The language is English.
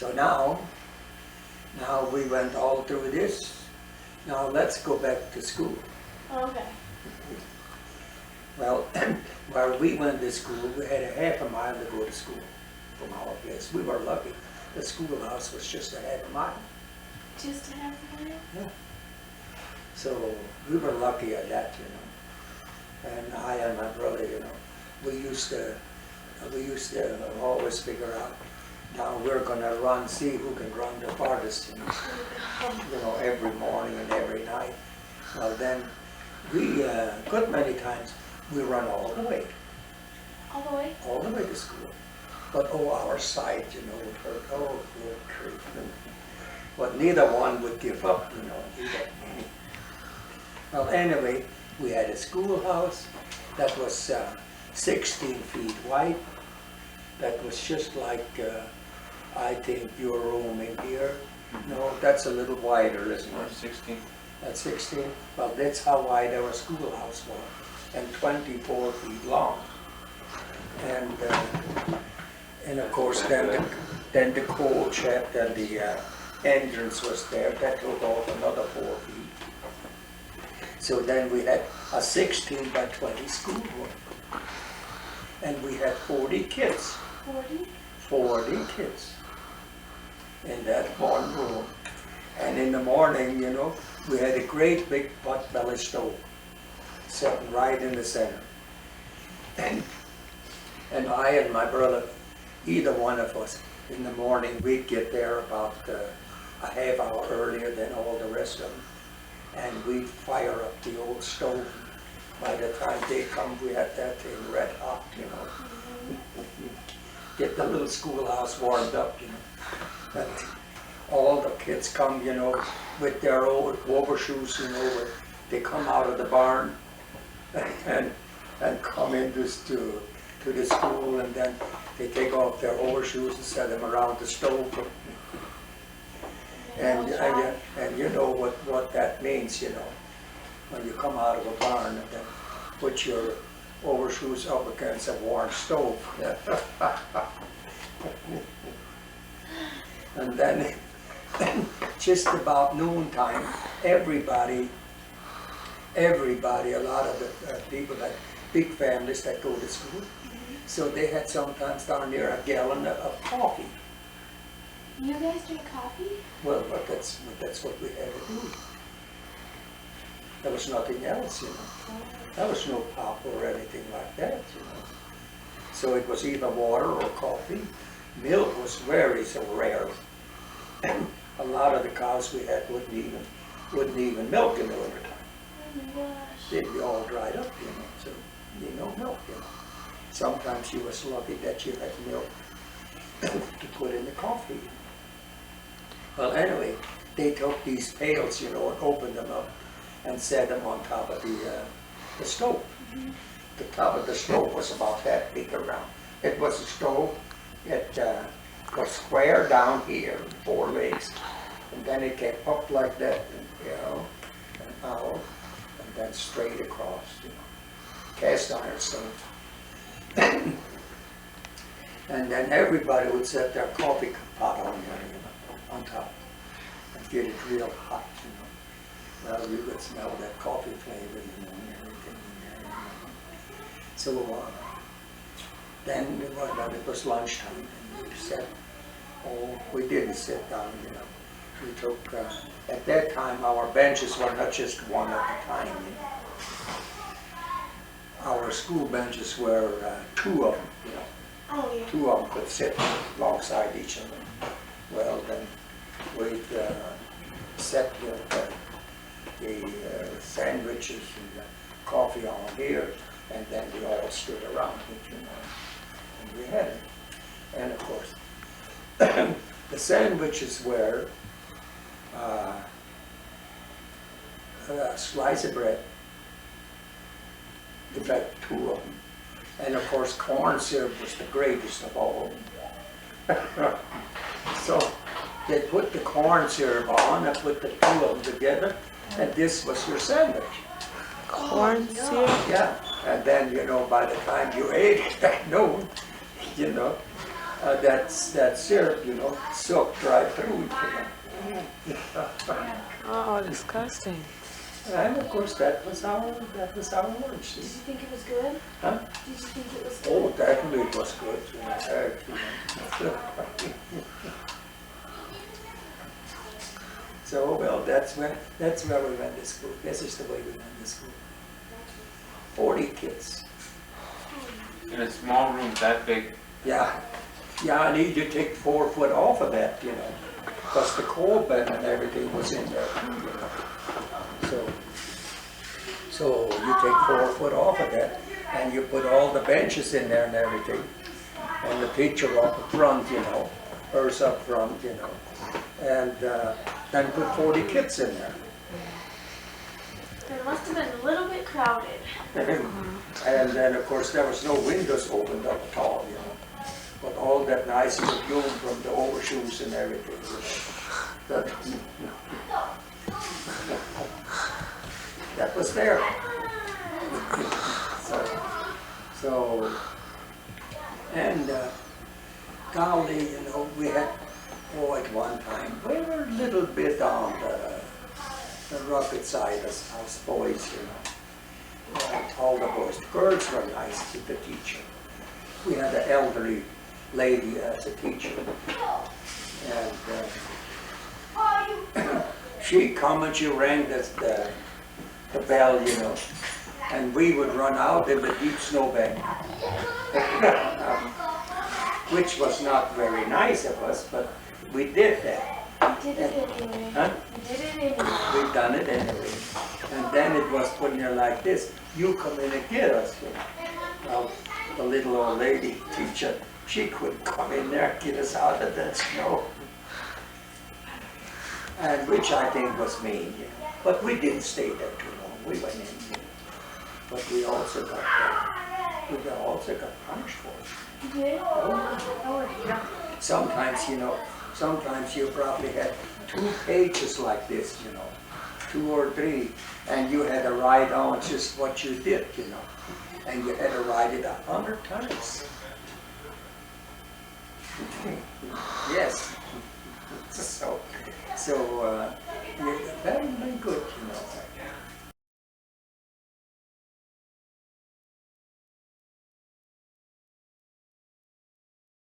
So now we went all through this. Now let's go back to school. Okay. Well, where we went to school, we had a half a mile to go to school from our place. We were lucky. The schoolhouse was just a half a mile. Just a half a mile? Yeah. So we were lucky at that, you know. And I and my brother, you know, we used to always figure out, now we're gonna run, see who can run the farthest, you know, every morning and every night. Well then, we, good many times, we run all the way. All the way? All the way to school. But our side, you know, would hurt, oh, good grief. But neither one would give up, you know, either. Well, anyway, we had a schoolhouse that was 16 feet wide. That was just like, I think, your room in here. No, that's a little wider, isn't it? 16. That's 16? Well, that's how wide our schoolhouse was, and 24 feet long. And of course, then the coal shed and the entrance was there. That took off another 4 feet. So then we had a 16 by 20 schoolroom. And we had 40 kids. 40? 40 kids in that one room. And in the morning, you know, we had a great big pot-belly stove sitting right in the center. And I and my brother, either one of us, in the morning, we'd get there about a half hour earlier than all the rest of them. And we'd fire up the old stove. By the time they come, we had that thing red hot, you know. Get the little schoolhouse warmed up, you know. And all the kids come, you know, with their old overshoes, you know, they come out of the barn and come into to the school, and then they take off their overshoes and set them around the stove. And you know what that means, you know, when you come out of a barn and then put your overshoes up against a warm stove. And then just about noontime, everybody, a lot of the people that, big families that go to school, so they had sometimes down there a gallon of coffee. You guys drink coffee? Well, but that's what we had to do. There was nothing else, you know. There was no pop or anything like that, you know. So it was either water or coffee. Milk was very so rare. A lot of the cows we had wouldn't even milk in the wintertime. Oh my gosh. They'd be all dried up, you know. So no milk, you know. Sometimes you was lucky that you had milk to put in the coffee. Well, anyway, they took these pails, you know, and opened them up and set them on top of the stove. The top of the stove was about that big around. It was a stove. It was square down here, 4 legs, and then it came up like that, and, you know, and out, and then straight across, you know, cast iron stove. And then everybody would set their coffee pot on there, you know, on top, and get it real hot, you know. Well, you could smell that coffee flavor, you know, and everything in there, you know. So then when it was lunchtime, and we said, oh, we didn't sit down, you know. We took, at that time, our benches were not just one at a time, you know. Our school benches were 2 of them, you know. Oh, yeah. 2 of them could sit alongside each other. Well, then we'd set the sandwiches and the coffee on here, and then we all stood around it, you know, and we had it. And of course, the sandwiches were a slice of bread, in fact 2 of them, and of course corn syrup was the greatest of all. So they put the corn syrup on and put the 2 of them together, and this was your sandwich. Corn syrup? Yeah, and then, you know, by the time you ate it at noon, you know, that syrup, you know, soaked right through it, you know. Oh, disgusting. And of course, that was our lunch. Did you think it was good? Huh? Did you think it was good? Oh, definitely it was good. You know, so, well, that's where we went to school. This is the way we went to school. 40 kids. In a small room that big. Yeah. Yeah, I need to take 4 foot off of that, you know, because the coal bin and everything was in there too, you know. So you take 4 foot off of that, and you put all the benches in there and everything, and the teacher up front, you know, hers up front, you know, and then put 40 kids in there. It must have been a little bit crowded. And then, of course, there was no windows opened up at all, you know, but all that nice perfume from the overshoes and everything, you know, that was there. So, and golly, you know, we had, at one time, we were a little bit on the rugged side as boys, you know. All the boys. The girls were nice to the teacher. We had an elderly lady as a teacher. And she come and she rang the bell, you know, and we would run out in the deep snowbank, which was not very nice of us, but we did that. You did it anyway. Huh? You did it anyway. We've done it anyway. And then it was put in there like this, you come in and get us. You know. Well, the little old lady teacher, she couldn't come in there and get us out of that snow. And which I think was mean, you know. But we didn't stay there too long. We went in, you know. But we also got punished for it. You did? Oh, yeah. Sometimes, you know, you probably had 2 pages like this, you know, 2 or 3, and you had to write down just what you did, you know, and you had to write it 100 times. Yes. So that would be good, you know.